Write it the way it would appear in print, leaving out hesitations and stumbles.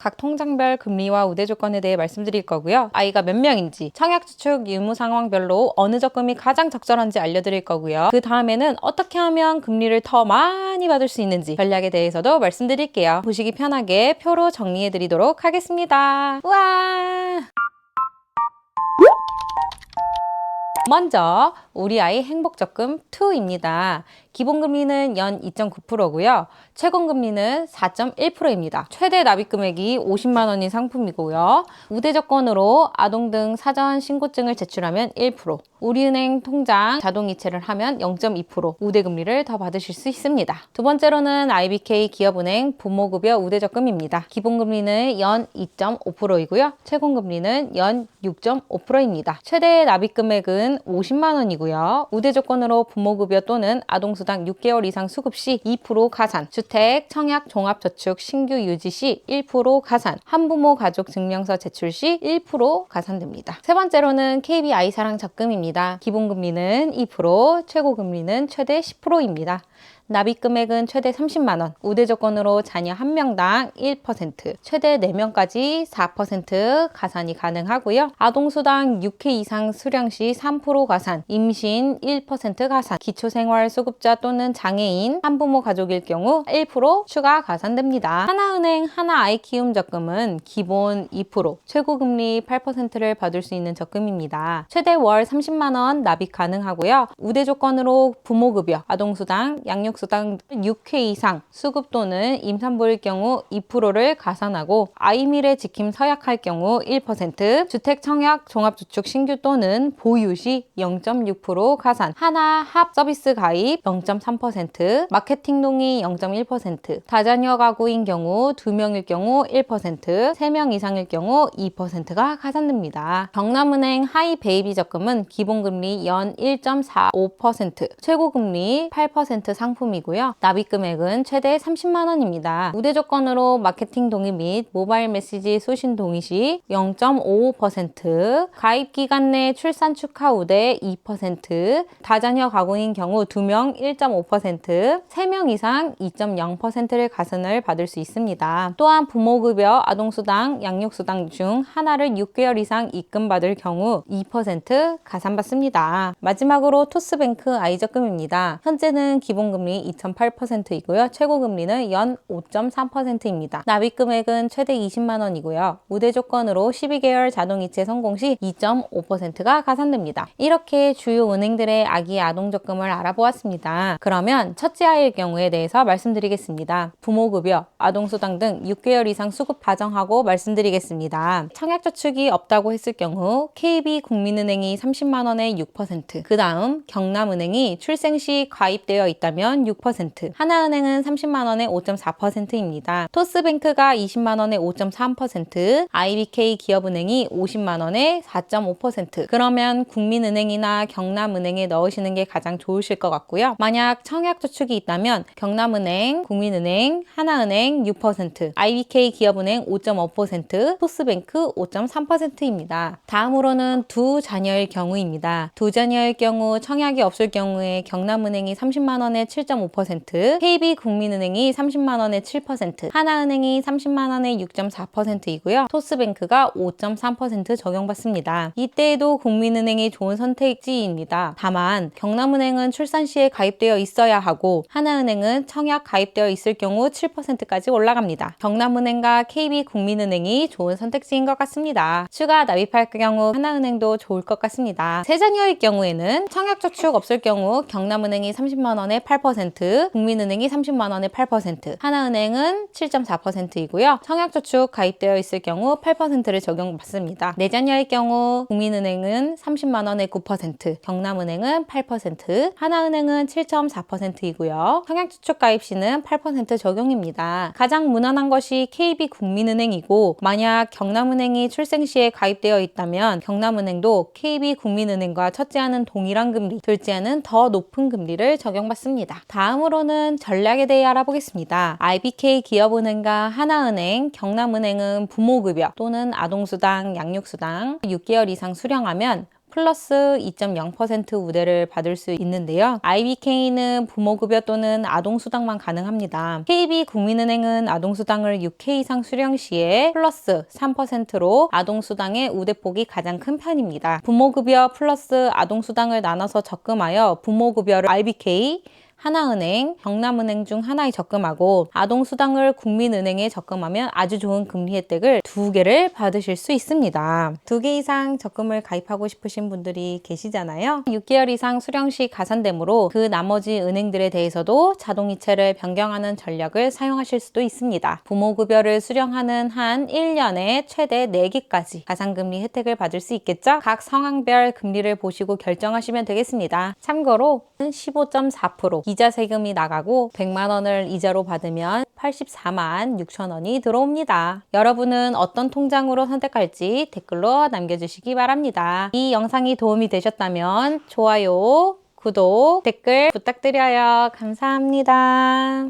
각 통장별 금리와 우대 조건에 대해 말씀드릴 거고요. 아이가 몇 명인지, 청약저축 유무 상황별로 어느 적금이 가장 적절한지 알려드릴 거고요. 그 다음에는 어떻게 하면 금리를 더 많이 받을 수 있는지 전략에 대해서도 말씀드릴게요. 보시기 편하게 표로 정리해드리도록 하겠습니다. 우와! 먼저 우리 아이 행복적금 2입니다. 기본금리는 연 2.9%고요. 최고금리는 4.1%입니다. 최대 납입금액이 50만 원인 상품이고요. 우대조건으로 아동 등 사전 신고증을 제출하면 1%, 우리은행 통장 자동이체를 하면 0.2% 우대금리를 더 받으실 수 있습니다. 두 번째로는 IBK 기업은행 부모급여 우대적금입니다. 기본금리는 연 2.5%이고요. 최고금리는 연 6.5%입니다. 최대 납입금액은 50만 원이고요. 우대조건으로 부모급여 또는 아동수당 6개월 이상 수급 시 2% 가산, 주택, 청약, 종합저축 신규 유지 시 1% 가산, 한부모 가족 증명서 제출 시 1% 가산됩니다. 세 번째로는 KB 아이사랑 적금입니다. 기본금리는 2%, 최고금리는 최대 10%입니다. 납입금액은 최대 30만 원, 우대조건으로 자녀 1명당 1%, 최대 4명까지 4% 가산이 가능하고요. 아동수당 6회 이상 수령 시 3% 가산, 임신 1% 가산, 기초생활수급자 또는 장애인, 한부모 가족일 경우 1% 추가 가산됩니다. 하나은행 하나아이키움 적금은 기본 2%, 최고금리 8%를 받을 수 있는 적금입니다. 최대 월 30만 원 납입 가능하고요. 우대조건으로 부모급여, 아동수당, 양육수당 6회 이상 수급 또는 임산부일 경우 2%를 가산하고 아이밀에 지킴 서약할 경우 1%, 주택 청약 종합저축 신규 또는 보유 시 0.6% 가산, 하나 합 서비스 가입 0.3%, 마케팅 동의 0.1%, 다자녀 가구인 경우 2명일 경우 1%, 3명 이상일 경우 2%가 가산됩니다. 경남은행 하이베이비 적금은 기본금리 연 1.45%, 최고금리 8% 상품이고요. 납입금액은 최대 30만 원입니다. 우대조건으로 마케팅 동의 및 모바일 메시지 수신 동의 시 0.55%, 가입기간 내 출산 축하 우대 2%, 다자녀 가구인 경우 2명 1.5%, 3명 이상 2.0%를 가산을 받을 수 있습니다. 또한 부모급여, 아동수당, 양육수당 중 하나를 6개월 이상 입금받을 경우 2% 가산받습니다. 마지막으로 토스뱅크 아이적금입니다. 현재는 기본금리 2.8%이고요. 최고금리는 연 5.3%입니다. 납입금액은 최대 20만 원이고요. 우대조건으로 12개월 자동이체 성공 시 2.5%가 가산됩니다. 이렇게 주요 은행들의 아기 아동적금을 알아보았습니다. 그러면 첫째 아이의 경우에 대해서 말씀드리겠습니다. 부모급여, 아동수당 등 6개월 이상 수급 바정하고 말씀드리겠습니다. 청약저축이 없다고 했을 경우 KB국민은행이 30만 원에 6%, 그 다음 경남은행이 출생 시 가입되어 있다면 6%, 하나은행은 30만 원에 5.4%입니다. 토스뱅크가 20만 원에 5.3%, IBK 기업은행이 50만 원에 4.5%. 그러면 국민은행이나 경남은행에 넣으시는 게 가장 좋으실 것 같고요. 만약 청약저축이 있다면 경남은행, 국민은행, 하나은행 6%, IBK 기업은행 5.5%, 토스뱅크 5.3%입니다. 다음으로는 두 자녀일 경우입니다. 두 자녀일 경우 청약이 없을 경우에 경남은행이 30만 원에 7.5%, KB국민은행이 30만 원에 7%, 하나은행이 30만 원에 6.4%이고요. 토스뱅크가 5.3% 적용받습니다. 이때에도 국민은행이 좋은 선택지입니다. 다만 경남은행은 출산 시에 가입되어 있어야 하고 하나은행은 청약 가입되어 있을 경우 7%까지 올라갑니다. 경남은행과 KB국민은행이 좋은 선택지인 것 같습니다. 추가 납입할 경우 하나은행도 좋을 것 같습니다. 세 자녀일 경우에는 청약저축 없을 경우 경남은행이 30만 원에 8%, 국민은행이 30만 원에 8%, 하나은행은 7.4%이고요. 청약저축 가입되어 있을 경우 8%를 적용받습니다. 네 자녀일 경우 국민은행은 30만 원에 9%, 경남은행은 8%, 하나은행은 7.4%이고요. 청약저축 가입 시는 8% 적용입니다. 가장 무난한 것이 KB국민은행이고 만약 경남은행이 출생 시에 가입되어 있다면 경남은행도 KB국민은행과 첫째와는 동일한 금리, 둘째와는 더 높은 금리를 적용받습니다. 다음으로는 전략에 대해 알아보겠습니다. IBK 기업은행과 하나은행, 경남은행은 부모급여 또는 아동수당, 양육수당 6개월 이상 수령하면 플러스 2.0% 우대를 받을 수 있는데요. IBK는 부모급여 또는 아동수당만 가능합니다. KB국민은행은 아동수당을 6K 이상 수령 시에 플러스 3%로 아동수당의 우대폭이 가장 큰 편입니다. 부모급여 플러스 아동수당을 나눠서 적금하여 부모급여를 IBK, 하나은행, 경남은행 중 하나에 적금하고 아동수당을 국민은행에 적금하면 아주 좋은 금리 혜택을 2개를 받으실 수 있습니다. 2개 이상 적금을 가입하고 싶으신 분들이 계시잖아요. 6개월 이상 수령 시 가산되므로 그 나머지 은행들에 대해서도 자동이체를 변경하는 전략을 사용하실 수도 있습니다. 부모급여를 수령하는 한 1년에 최대 4개까지 가산금리 혜택을 받을 수 있겠죠? 각 상황별 금리를 보시고 결정하시면 되겠습니다. 참고로 15.4% 이자 세금이 나가고 100만 원을 이자로 받으면 84만 6천 원이 들어옵니다. 여러분은 어떤 통장으로 선택할지 댓글로 남겨주시기 바랍니다. 이 영상이 도움이 되셨다면 좋아요, 구독, 댓글 부탁드려요. 감사합니다.